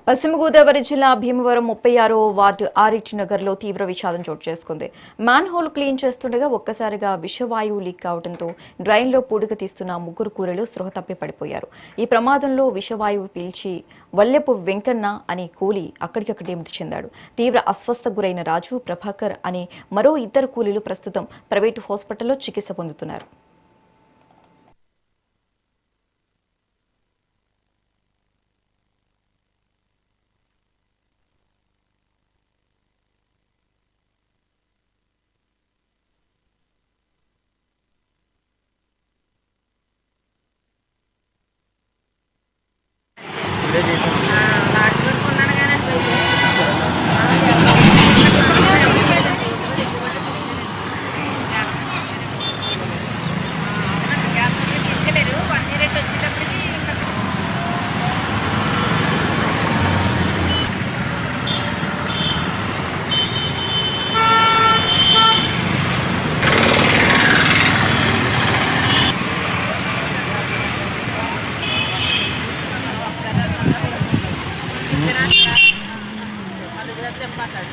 పశ్చిమ గోదావరి జిల్లా భీమవరం 36వ వార్డు ఆర్‌టి నగర్లో తీవ్ర విషాదం చోటు చేసుకుంది. మ్యాన్ హోల్ క్లీన్ చేస్తుండగా ఒక్కసారిగా విషవాయువు లీక్ కావడంతో డ్రైన్లో పూడిక తీస్తున్న ముగ్గురు కూలీలు స్పృహ తప్పి పడిపోయారు. ఈ ప్రమాదంలో విషవాయువు పీల్చి వల్లెపు వెంకన్న అనే కూలీ అక్కడికక్కడే మృతి చెందాడు. తీవ్ర అస్వస్థకు గురైన రాజు, ప్రభాకర్ అనే మరో ఇద్దరు కూలీలు ప్రస్తుతం ప్రైవేటు హాస్పిటల్లో చికిత్స పొందుతున్నారు. Matar.